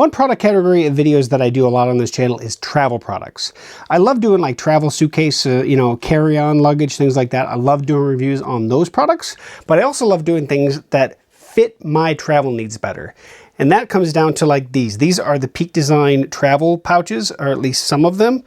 One product category of videos that I do a lot on this channel is travel products. I love doing like travel suitcase, carry-on luggage, things like that. I love doing reviews on those products, but I also love doing things that fit my travel needs better. And that comes down to like these. These are the Peak Design travel pouches, or at least some of them.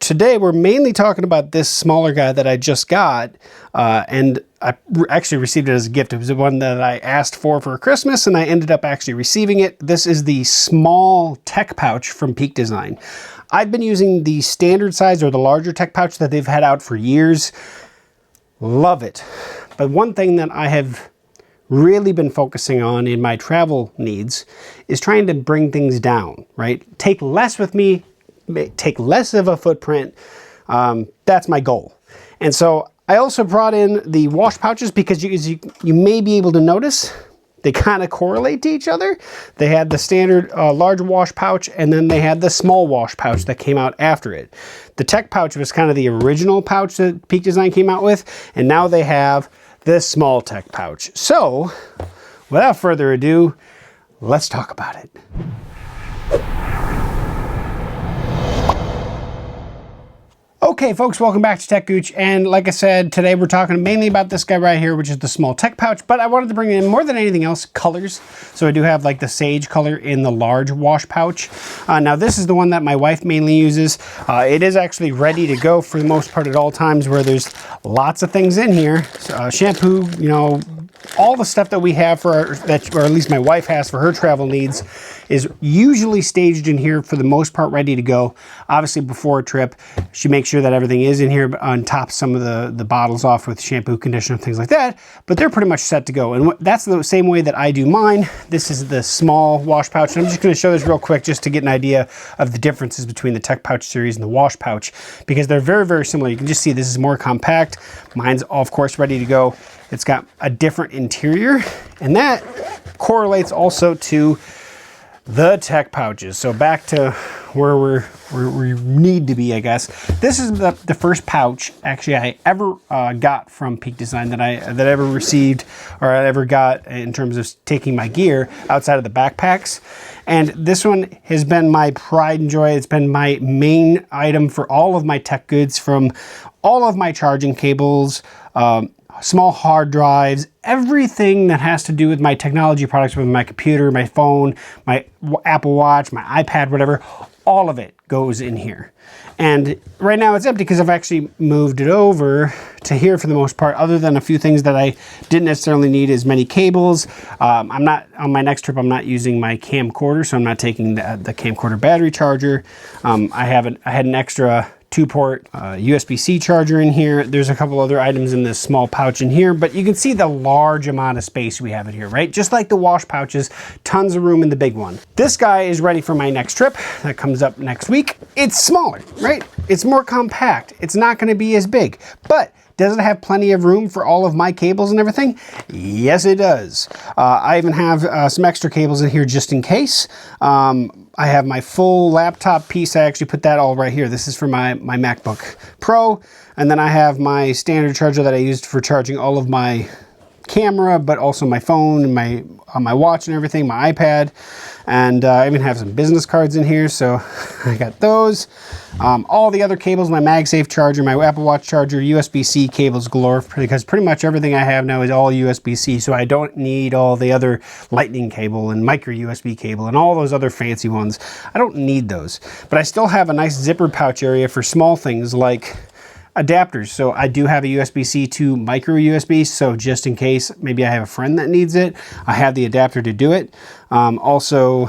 Today, we're mainly talking about this smaller guy that I just got, and I actually received it as a gift. It was the one that I asked for Christmas, and I ended up actually receiving it. This is the small tech pouch from Peak Design. I've been using the standard size or the larger tech pouch that they've had out for years. Love it. But one thing that I have really been focusing on in my travel needs is trying to bring things down, right? Take less with me, take less of a footprint. That's my goal. And so I also brought in the wash pouches because you may be able to notice they kind of correlate to each other. They had the standard large wash pouch, and then they had the small wash pouch that came out after it. The tech pouch was kind of the original pouch that Peak Design came out with, and now they have this small tech pouch. So without further ado, let's talk about it. Okay, folks, welcome back to techgooch. And like I said, today we're talking mainly about this guy right here, which is the small tech pouch, but I wanted to bring in, more than anything else, colors. So I do have like the sage color in the large wash pouch. Now this is the one that my wife mainly uses. It is actually ready to go for the most part at all times, where there's lots of things in here. Shampoo, all the stuff that we have for or at least my wife has for her travel needs, is usually staged in here for the most part, ready to go. Obviously before a trip, she makes sure that everything is in here, on top some of the bottles off with shampoo, conditioner, things like that, but they're pretty much set to go. And that's the same way that I do mine. This is the small wash pouch, and I'm just going to show this real quick just to get an idea of the differences between the tech pouch series and the wash pouch, because they're very, very similar. You can just see this is more compact. Mine's, of course, ready to go. It's got a different interior, and that correlates also to the tech pouches. So back to where we need to be, I guess. This is the first pouch actually I ever got from Peak Design that I ever received, or I ever got in terms of taking my gear outside of the backpacks. And this one has been my pride and joy. It's been my main item for all of my tech goods, from all of my charging cables, small hard drives, everything that has to do with my technology products, with my computer, my phone, my Apple Watch, my iPad, whatever, all of it goes in here. And right now it's empty because I've actually moved it over to here for the most part, other than a few things that I didn't necessarily need as many cables. I'm not, on my next trip, I'm not using my camcorder, so I'm not taking the camcorder battery charger. I had an extra 2-port USB-C charger in here. There's a couple other items in this small pouch in here, but you can see the large amount of space we have in here, right? Just like the wash pouches, tons of room in the big one. This guy is ready for my next trip that comes up next week. It's smaller, right? It's more compact. It's not going to be as big, but does it have plenty of room for all of my cables and everything? Yes, it does. I even have some extra cables in here just in case. I have my full laptop piece. I actually put that all right here. This is for my MacBook Pro. And then I have my standard charger that I used for charging all of my camera, but also my phone and my watch and everything, my iPad. And I even have some business cards in here, so I got those. All the other cables, my MagSafe charger, my Apple Watch charger, USB-C cables galore, because pretty much everything I have now is all USB-C, so I don't need all the other lightning cable and micro USB cable and all those other fancy ones. I don't need those, but I still have a nice zipper pouch area for small things like adapters. So I do have a USB-C to micro USB, so just in case maybe I have a friend that needs it, I have the adapter to do it. Also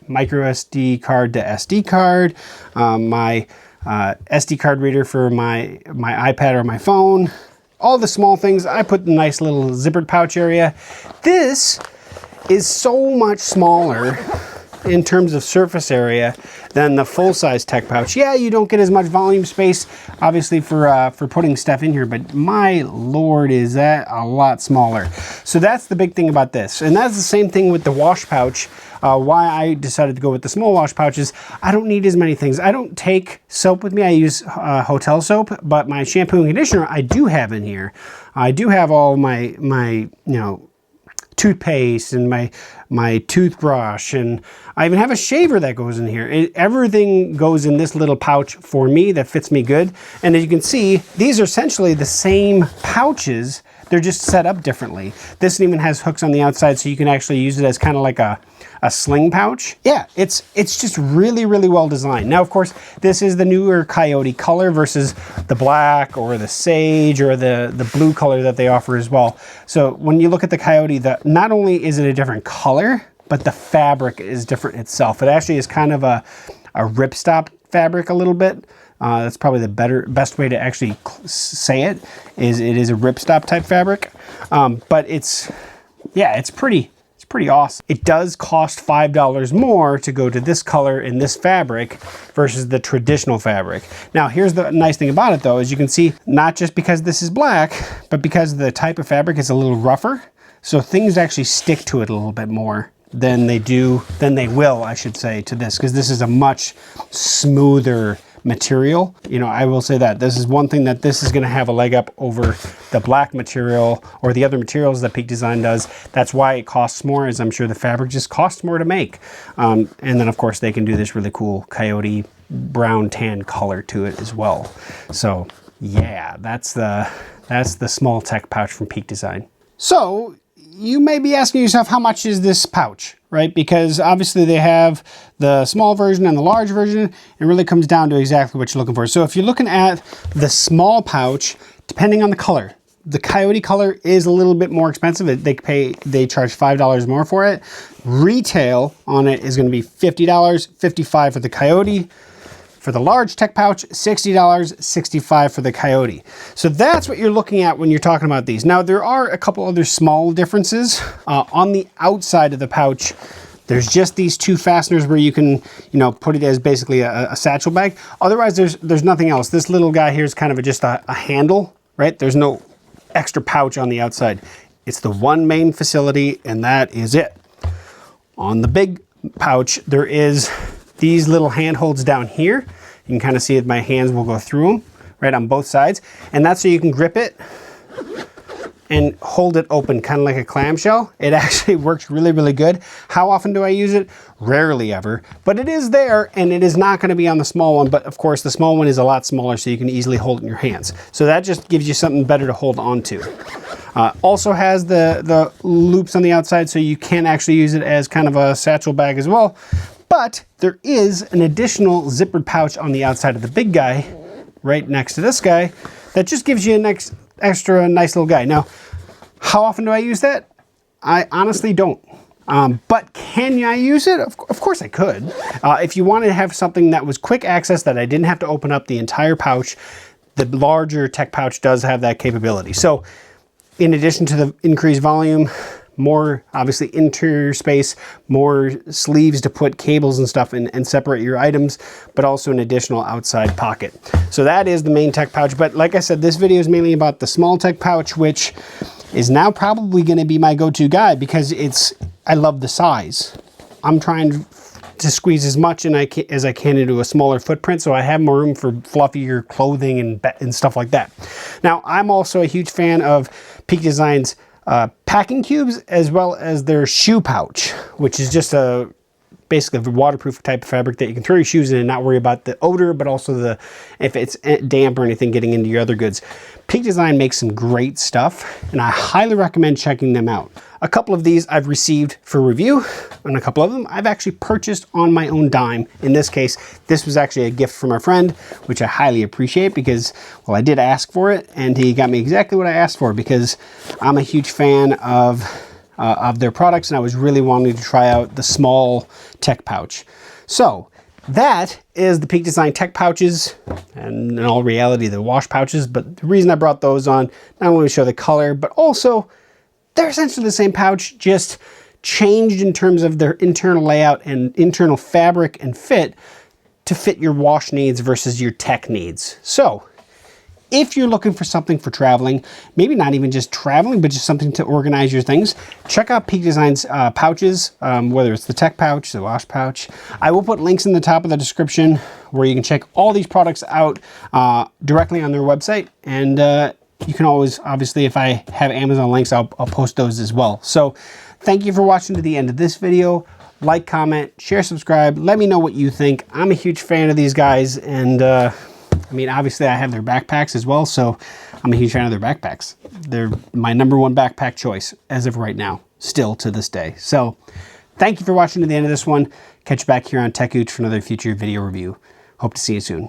micro SD card to SD card, my SD card reader for my iPad or my phone, all the small things. I put the nice little zippered pouch area. This is so much smaller in terms of surface area than the full-size tech pouch. Yeah, you don't get as much volume space, obviously, for putting stuff in here, but my lord, is that a lot smaller. So that's the big thing about this. And that's the same thing with the wash pouch. Why I decided to go with the small wash pouches, I don't need as many things. I don't take soap with me. I use hotel soap, but my shampoo and conditioner I do have in here. I do have all my toothpaste and my toothbrush, and I even have a shaver that goes in here. Everything goes in this little pouch for me that fits me good. And as you can see, these are essentially the same pouches. They're just set up differently. This even has hooks on the outside, so you can actually use it as kind of like a sling pouch. Yeah, it's just really, really well designed. Now, of course, this is the newer Coyote color versus the black or the sage or the blue color that they offer as well. So when you look at the Coyote, not only is it a different color, but the fabric is different itself. It actually is kind of a ripstop fabric a little bit. That's probably the best way to actually say it is a ripstop type fabric. But it's pretty awesome. It does cost $5 more to go to this color in this fabric versus the traditional fabric. Now, here's the nice thing about it though, as you can see, not just because this is black, but because the type of fabric is a little rougher, so things actually stick to it a little bit more than they will, I should say, to this, because this is a much smoother material. You know, I will say that this is one thing that this is going to have a leg up over the black material or the other materials that Peak Design does. That's why it costs more, as I'm sure the fabric just costs more to make. And then of course they can do this really cool Coyote brown tan color to it as well. So yeah, that's the small tech pouch from Peak Design. So you may be asking yourself, how much is this pouch, right? Because obviously they have the small version and the large version. It really comes down to exactly what you're looking for. So if you're looking at the small pouch, depending on the color, the Coyote color is a little bit more expensive. They charge $5 more for it. Retail on it is going to be $50, $55 for the Coyote. For the large tech pouch, $60, $65 for the Coyote. So that's what you're looking at when you're talking about these. Now, there are a couple other small differences. On the outside of the pouch, there's just these two fasteners where you can, you know, put it as basically a satchel bag. Otherwise, there's nothing else. This little guy here is kind of just a handle, right? There's no extra pouch on the outside. It's the one main facility, and that is it. On the big pouch, there is these little handholds down here. You can kind of see it, my hands will go through them, right, on both sides. And that's so you can grip it and hold it open, kind of like a clamshell. It actually works really, really good. How often do I use it? Rarely ever, but it is there, and it is not going to be on the small one. But of course, the small one is a lot smaller, so you can easily hold it in your hands. So that just gives you something better to hold on to. Also has the loops on the outside, so you can actually use it as kind of a satchel bag as well. But there is an additional zippered pouch on the outside of the big guy, right next to this guy, that just gives you an extra nice little guy. Now, how often do I use that? I honestly don't. But can I use it? Of course I could. If you wanted to have something that was quick access, that I didn't have to open up the entire pouch, the larger tech pouch does have that capability. So in addition to the increased volume, more obviously interior space, more sleeves to put cables and stuff in and separate your items, but also an additional outside pocket. So that is the main tech pouch. But like I said, this video is mainly about the small tech pouch, which is now probably going to be my go-to guy because I love the size. I'm trying to squeeze as much as I can into a smaller footprint, so I have more room for fluffier clothing and stuff like that. Now, I'm also a huge fan of Peak Design's packing cubes, as well as their shoe pouch, which is just basically a waterproof type of fabric that you can throw your shoes in and not worry about the odor, but also if it's damp or anything getting into your other goods. Peak Design makes some great stuff, and I highly recommend checking them out. A couple of these I've received for review, and a couple of them I've actually purchased on my own dime. In this case, this was actually a gift from a friend, which I highly appreciate because, well, I did ask for it, and he got me exactly what I asked for because I'm a huge fan of their products, and I was really wanting to try out the small tech pouch. So that is the Peak Design tech pouches, and in all reality, the wash pouches. But the reason I brought those on, not only to show the color, but also they're essentially the same pouch, just changed in terms of their internal layout and internal fabric and fit to fit your wash needs versus your tech needs. So if you're looking for something for traveling, maybe not even just traveling, but just something to organize your things, check out Peak Design's pouches, whether it's the tech pouch, the wash pouch. I will put links in the top of the description where you can check all these products out directly on their website. And you can always, obviously, if I have Amazon links, I'll post those as well. So Thank you for watching to the end of this video. Like, comment, share, subscribe. Let me know what you think. I'm a huge fan of these guys, and I mean, obviously I have their backpacks as well, so I'm a huge fan of their backpacks. They're my #1 backpack choice as of right now, still to this day. So thank you for watching to the end of this one. Catch you back here on techgooch for another future video review. Hope to see you soon.